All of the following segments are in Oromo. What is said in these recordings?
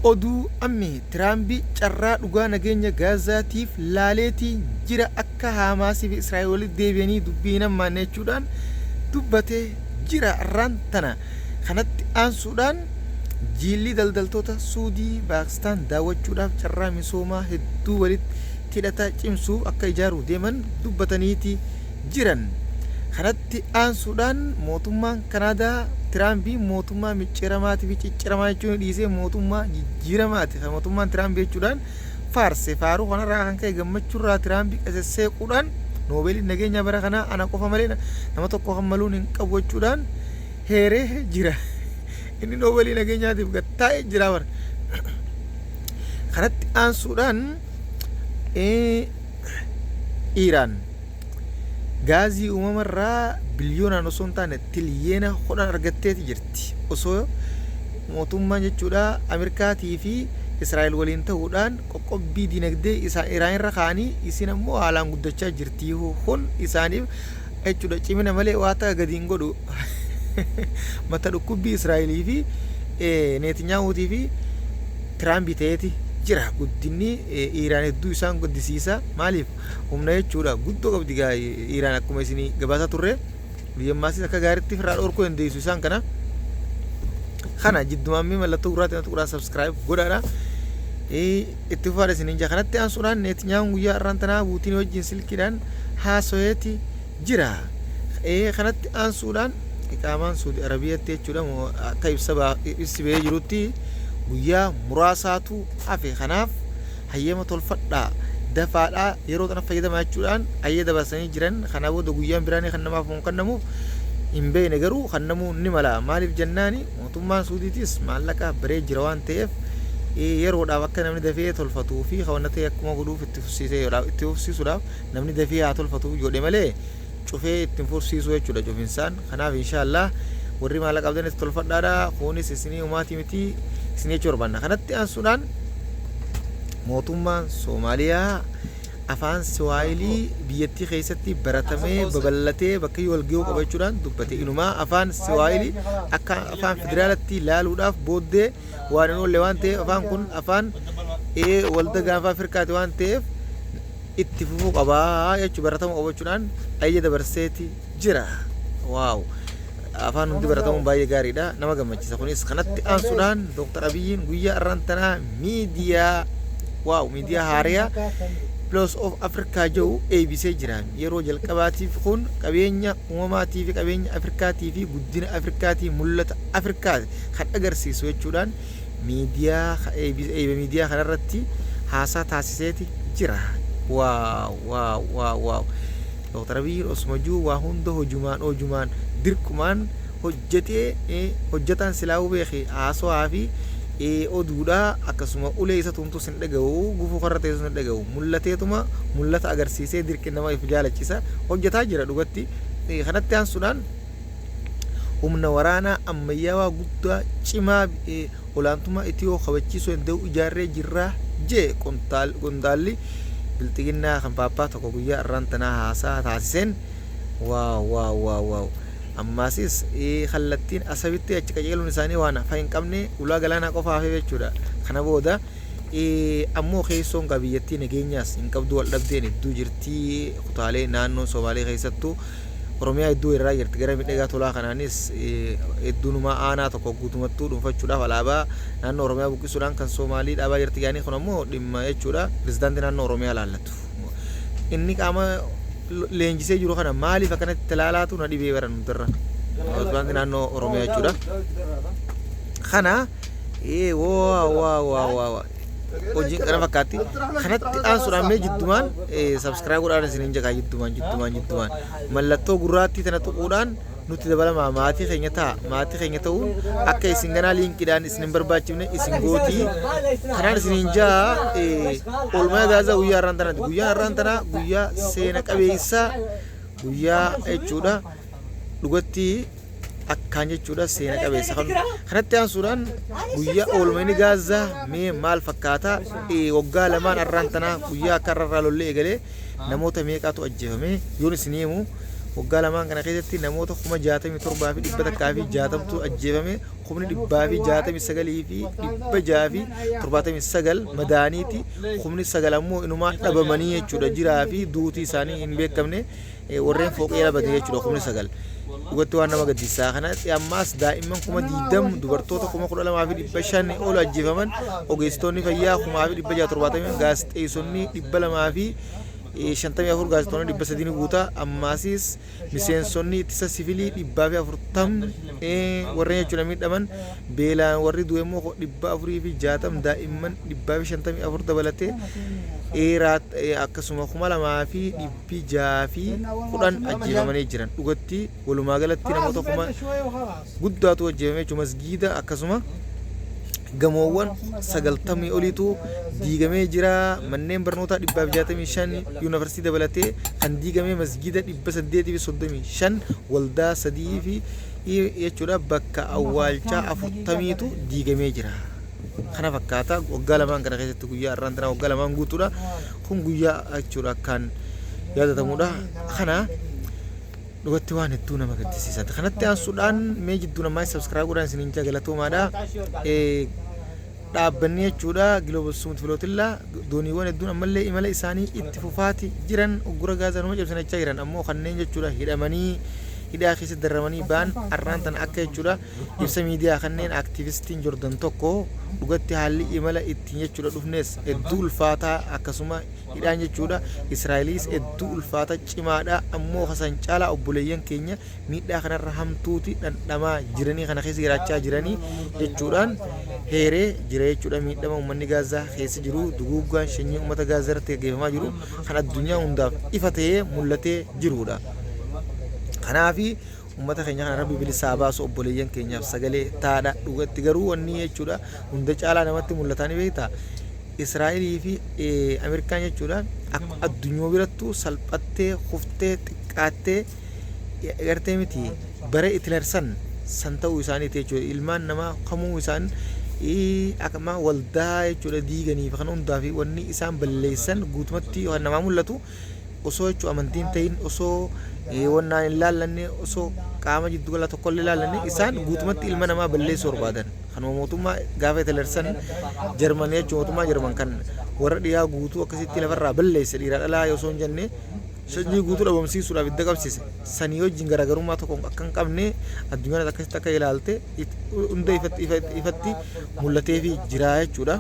oduu ammi Tiraambii carraa dhugaa nageenya Gaazaatiif laaleetii jira akka Haamaasii fi Israa'el walitti deebi'anii dubbii namaan jechuudhaan dubbatee jira arraan tana. Kanatti aansuudhaan jiilli daldaltoota Suudii Paakistaan daawwachuudhaaf carraa misoomaa hedduu walitti hidhata cimsuu akka ijaaruu deeman dubbataniiti jiran. Kanatti aansuudhaan mootummaan Kanaadaa Tiraambii mootummaa micciiramaati fi cicciramaa jechuun dhiisee mootummaa jijjiiramaati. Mootummaan Tiraambii jechuudhaan faarse faaruu kanarraa kan ka'e gammachuurraa Tiraambii qasesseequudhaan noobeelii nageenya bara kanaa ana qofa malee nama tokko kan maluun hin qabu jechuudhaan heeree jira. Inni noobeelii nageenyaatiif gattaa'ee jira bara. Kanatti aansuudhaan Iiraan gaazii uumamarraa biliyoonaan osoo hin taane tiriliyoona 10 argatteeti jirti. Osoo mootummaan jechuudha Ameerikaatii fi Israa'el waliin ta'uudhaan qoqqobbii dinagdee Iraan irra kaanii isin ammoo haalaan guddachaa jirti. Kun isaaniif jechuudha cimina malee waa ta'a gadi hin godhu. Mata dhukkubbii Israa'elii fi Netanyaahuu fi Tiraambii ta'eeti jira. Guddinni Iiraan hedduu isaan guddisiisa. Maaliif humna jechuudha guddoo qabdi Iiraan akkuma isinii gabaasaa turre. Biyyammaasiis akka gaariitti firraa dhorkuu dandeessu isaan kana. Kana jiddumaamii mallattoo gurraatiin tuquraan subscribe godhaadha. Itti fufaadha isiniin jaa. Kanatti aansuudhaan Netanyaahuu guyyaa irraan tanaa Puutiin wajjin silkiidhaan haasaweeti jira. Kanatti aansuudhaan qaamaan Suudi Arabiyaatti jechuudha akka ibsi bahee jirutti guyyaa muraasaatu hafe. Kanaaf hayyama tolfadhaa dafaadhaa yeroo kana fayyadamaa jechuudhaan hayyee dabarsanii jiran. Kana booda guyyaan biraanii kan namaaf hin kennamuuf hin beekne garuu kan namuu ni mala. Maaliif jennaani mootummaan Suudiitis maallaqa baree jira waan ta'eef yeroodhaaf akka namni dafee tolfatuu fi hawwanna ta'e akkuma godhuuf itti fufsiisuudhaaf namni dafee haa tolfatuuf godhe malee cufee ittiin fufsiisuu jechuudha cufinsaan. Kanaaf inshaallah warri maallaqa qabdanis tolfadhaadha. Kunis isinii umaatii miti isinii jechuu barbaanna. Kanatti aansuudhaan mootummaan Soomaaliyaa afaan Siwaayilii biyyattii keessatti baratamee babal'atee bakka wal ga'uu qaba jechuudhaan dubbate. Inumaa afaan Siwaayilii akka afaan federaalatti ilaaluudhaaf booddee waan hin oolle waan ta'eef afaan kun afaan waldaa gaanfa Afrikaati waan ta'eef itti fufuu qabaa jechuu baratamuu qaba jechuudhaan ayya dabarseeti jira. Waaw! Afaan hundi baratamuun baay'ee gaariidha. Nama gammachiisa. Kunis kanatti aansuudhaan Dr. Abiyyiin guyyaa irraan tanaa miidiyaa miidiyaa haariyaa Plus of Africa jiru eebisee jira. Yeroo jalqabaatiif kun qabeenya uumamaatii fi qabeenya Afrikaatii fi guddina Afrikaatii mul'ata Afrikaati kan agarsiisu jechuudhaan miidiyaa kanarratti haasaa taasiseeti jira. Waaw! Dr. Abiyyiin osuma jiru waa hunda hojumaan dirqumaan hojjetee hojjetaan silaa'uu beekee haasawaa fi oduudha akkasuma ulee isa tumtu sin dhaga'u gufuu karra teessu sin dhaga'u mul'ata agarsiisee dirqi nama if jaalachisa hojjetaa jira dhugatti. Kanatti aansuudhaan humna waraanaa ammayyaawaa guddaa cimaa olaantummaa Itiyoo kabachiisuu danda'u ijaarree jirraa jee qondaalli bilxiginnaa kan paappaa tokko guyyaa irraan tanaa haasaa taasiseen. Waaw! Ammaasis kallattiin asabitti achi qajeeluun isaanii waan hafa hin qabne ulaa galaanaa qofa hafee jechuudha. Kana booda ammoo keessoon biyyattii nageenyaas hin qabdu wal dhabdeen hedduu jirti. Kutaalee naannoo Somaalee keessattuu Oromiyaa hedduu irraa jirti. Gara midhagaa tolaa kanaanis hedduunumaa aanaa tokko guutumattuu dhuunfachuudhaaf alaabaa naannoo Oromiyaa buqqisuudhaan kan Somaalii dhaabaa jirti. Yaani kun ammoo dhimma jechuudha pirezidaantii naannoo Oromiyaa laallatu. Inni qaama leenjisee jiru kana maaliif akkanatti ilaalaatu na dhibee baran nutirra pirezidaantii naannoo Oromiyaa jechuudha. Kana hojiin kana fakkaatti. Kanatti aansuudhaan mee jiddumaan subscribe godhaan isiniin jagaa jiddumaan mallattoo gurraattii tana tuquudhaan nuti dabalamaa maatii keenya ta'uun akka isin ganaa liinkiidhaan isin hin barbaachifne isin gootii. Kanaan isiniin jaa oolmaa gaazaa guyyaa irraan tanaati. Guyyaa irraan tanaa guyyaa seena qabeessa guyyaa jechuudha dhugatti akkaan jechuudha seena qabeessa. Kanatti aansuudhaan guyyaa oolmaa gaazaa mee maal fakkaata waggaa lamaan irraan tanaa guyyaa akka irraa lollee eegalee namoota meeqaatu ajjeefame yoon isin himu waggaa lamaan kana keessatti namoota 67 fi 160 ajjeefame 169 fi 679 madaaniiti 9 ammoo inumaa dhabamanii jechuudha jiraa fi duutii isaanii hin beekamne warreen fooqee labate jechuudha 9 dhugatti waan nama gaddisiisaa kanatti ammaas daa'imman 20 dubartoota 12500 ol ajjeefaman ogeessitoonni fayyaa 1670 gaazexeessonni 200 fi 54 gaazexeessonni 300 guutaa ammaasis miseensonni ittisa siviilii 140 warreen jechuudha miidhaman beelaan warri du'e immoo 460 daa'imman 154 dabalatee akkasuma 2600 fi 10 ajjeefamanii jiran dhugatti walumaa galatti namoota guddaatu ajjeefame jechuudha masgiida akkasuma gamoowwan 90 oliitu diigamee jira manneen barnootaa 165 yuunivarsiitii dabalatee kan diigamee masgiida 835 waldaa 3 fi jechuudha bakka awwaalchaa 40tu diigamee jira kana fakkaata waggaa lamaan kana keessatti guyyaa har'aan tana waggaa lamaan guutuudha kun guyyaa jechuudha kan yaadatamudha kana dhugatti waan hedduu nama gaddisiisa kanatti aansuudhaan mee jidduu namaa subscribe godhaan isiniin jagalatomaadha dhaabbanni jechuudha Global Summit Floatilla dooniiwwan hedduun ammallee imala isaanii itti fufaati jiran uggura gaazaa nama cabsanachaa jiran ammoo kanneen jechuudha hidhamanii hidhaa keessatti darramanii ba'an har'aan tana akka jechuudha ibsa miidiyaa kanneen aktivistiin Jordan tokko dhugatti haalli imala ittiin jechuudha dhufnes hedduu ulfaataa akkasuma hidhaan jechuudha Israa'eliis hedduu ulfaata cimaadha ammoo hasan caalaa obboleeyyan keenya miidhaa kanarra hamtuuti dhandhamaa jiranii kana keessa jiraachaa jiranii jechuudhaan heeree jira jechuudha miidhama uummanni gaazaa keessa jiru duguuggaan shanyii uummata gaazaa irratti gaggeeffamaa jiru kan addunyaa hundaaf ifa ta'ee mul'atee jirudha. kanaafi ummata keenya kana rabbi bilisaa baasu obboleeyyan keenyaaf sagalee taadha dhugatti garuu wanni jechuudha hunda caalaa namatti mul'atanii beektaa Israa'elii fi Ameerikaan jechuudha addunyaa birattuu salphattee kuftee xiqqaattee agartee miti bare Hitlersan san ta'uu isaanii jechuudha ilmaan namaa kamuu isaan akkama waldaa jechuudha diiganii fi kan hundaa fi wanni isaan balleessan guutumatti waan namaa mul'atu osoo jechuudha amantiin ta'in osoo wannaan hin laallanne osoo qaama jiddu gala tokko illee laallanne isaan guutumatti ilma namaa balleessuu barbaadan kanuma mootummaa gaafa Hitlersan Jarmanii jechuudha mootummaa Jarman kan warra dhiyaa guutuu akkasitti lafarraa balleesse dhiira dhalaa osoo hin jenne sanyii guutuu dhabamsiisuudhaaf idda qabsiise sanii wajjin garaagarummaa tokko akka hin qabne addunyaan akkasitti akka ilaalte hunda ifatti mul'atee fi jira jechuudha.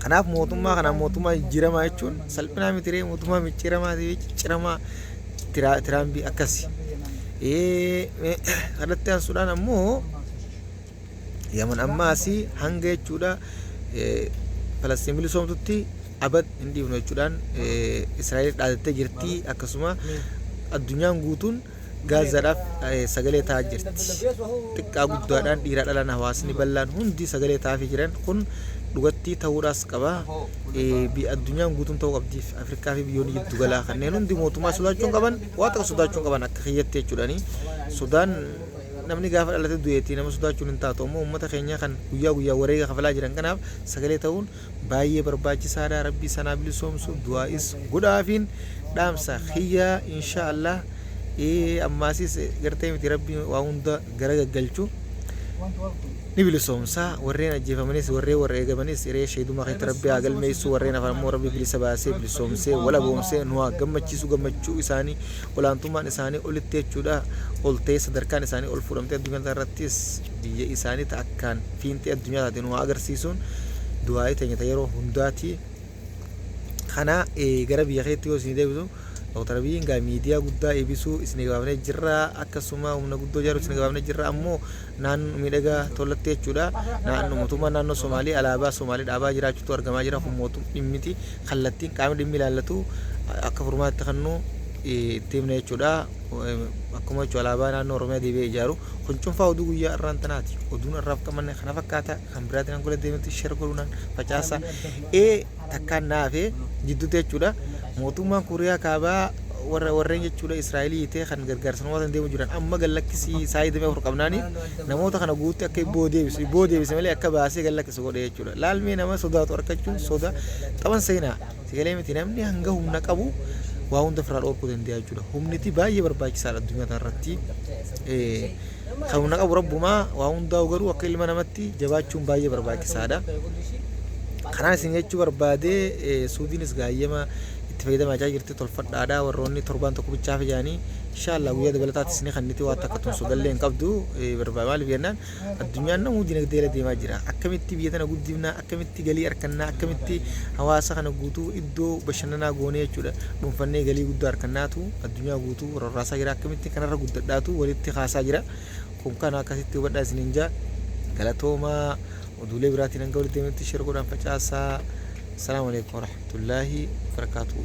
kanaaf mootummaa kana mootummaa jijjiiramaa jechuun salphinaa mitiree mootummaa micciiramaa fi cicciramaa tiraambii akkasi kanatti aansuudhaan ammoo Yaman ammaasi hanga jechuudha Falastiin bilisoomtutti abad hin dhiifnu jechuudhaan Israa'el dhaadattee jirti akkasuma addunyaan guutuun Gaazaadhaaf sagalee ta'aa jirti xiqqaa guddaadhaan dhiiraa dhalaan hawaasni bal'aan hundi sagalee ta'aa jiran kun dhugatti ta'uudhaas qaba addunyaan guutuun ta'uu qabdiif Afrikaa fi biyyoonni jiddu galaa kanneen hundi mootummaa sodaachuun qaban waan tokko sodaachuun qaban akka kiyyattee jechuudhaani sodaan namni gaafa dhalate du'eetii nama sodaachuun hin taatu ammoo uummata keenya kan guyyaa wareega kafalaa jiran kanaaf sagalee ta'uun baay'ee barbaachisaadha rabbii sanaa bilisoomsu du'aa'is godhaafiin dhaamsa kiyyaa inshaallah ammaasis gartee miti rabbii waa hunda gara gaggalchu ni bilisoomsa warreen ajjeefamanis warreen wareegamanis iree sheeduma keetti rabbii haa galmeessu warreen afaan immoo rabbii bilisa baasee bilisoomsee wala boomsee nu haa gammachiisu gammachuu isaanii olaantummaan isaanii olitti jechuudha ol ta'ee sadarkaan isaanii ol fuudhamtee addunyaa irrattis biyya isaanii akkaan fiintee addunyaa taate nu haa agarsiisuun du'aa'ii teenya yeroo hundaati kana gara biyya keetti yoo isin deebisu Dr. Abiyin gaa miidiyaa guddaa eebisuu isin gabaafnee jirra akkasuma humna guddoo jaaru isin gabaafnee jirra ammoo naannoo miidhagaa tollattee jechuudha mootummaa naannoo Somaalii alaabaa Somaalii dhaabaa jiraachuutu argamaa jira kun mootummaa dhimmiti kallattiin qaamni dhimmi ilaallatu akka furmaatti kannu itti himne jechuudha akkuma jechuudha alaabaa naannoo Oromiyaa deebi'ee ijaaru kun cuunfaa oduu guyyaa irraan tanaati oduun irraaf qabanne kana fakkaata kan biraatiin an gola deematti shar godhuunaan facaasa takkaan naafee jidduutti jechuudha mootummaan Kooriyaa kaabaa warreen jechuudha Israa'elii ta'e kan gargaarsa namoota deemu jiran amma gallakkisii saayidamee afur qabnaani namoota kana guutti akka ibboo deebise malee akka baasee gallakkisu godhe jechuudha laalmee nama sodaatu argachuun soda qaban seenaa sigalee miti namni hanga humna qabu waa hunda firraa dhorkuu danda'a jechuudha. Humniti baay'ee barbaachisaadha addunyaa kanarratti. Kan humna qabu rabbumaa waa hundaa garuu akka ilma namatti jabaachuun baay'ee barbaachisaadha. Kanaan isin jechuu barbaadee Suudiinis gaayyama itti fayyadamaa jirti tolfadhaadha warroonni torban tokko bichaaf jaanii inshallah guyyaa dabalataatti isin kanniti waa takka tun sogallee hin qabdu barbaada maaliif jennaan addunyaan namuu dinagdee la deemaa jira akkamitti biyya tana guddifnaa akkamitti galii harkannaa akkamitti hawaasa kana guutuu iddoo bashannanaa goonee jechuudha dhuunfannee galii guddaa harkannaatu addunyaa guutuu rarraasaa jira akkamitti kanarra guddadhaatu walitti haasaa jira kun kana akkasitti hubadhaa isiniin jaa galatoomaa oduulee biraatiin hanga walitti deemetti shirgoodhaan facaasaa. Assalamu alaikum warahmatullahi wabarakatuh.